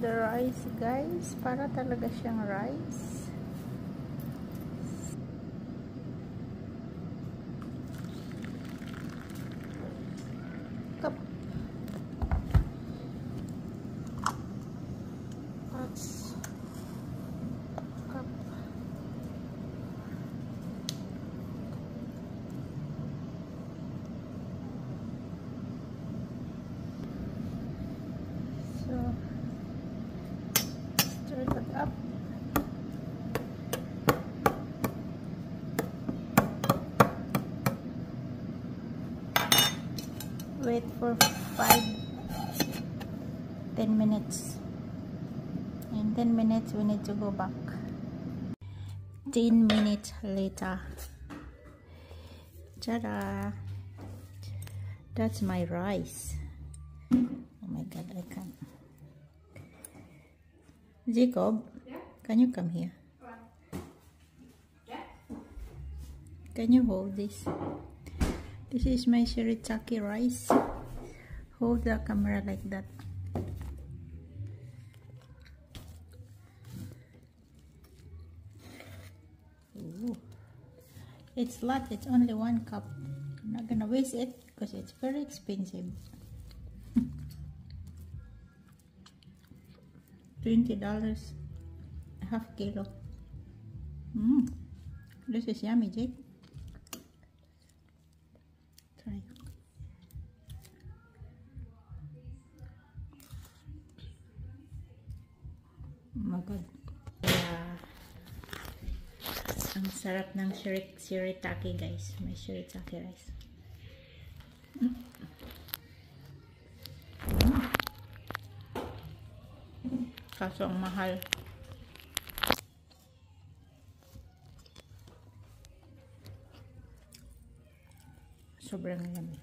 the rice, guys. Para talaga siyang rice. Cup. That's cup. So, stir that up. Wait for 10 minutes. In 10 minutes, we need to go back. 10 minutes later. Ta-da! That's my rice. Oh my god, I can't. Jacob, yeah? Can you come here? What? Yeah? Can you hold this? This is my shirataki rice. Hold the camera like that. Ooh. It's a lot. It's only 1 cup. I'm not gonna waste it because it's very expensive. $20, half kilo. This is yummy, Jake. Try. Oh my god. Ang sarap ng shirataki, guys. May shirataki rice. Kaso ang mahal. Sobrang yummy.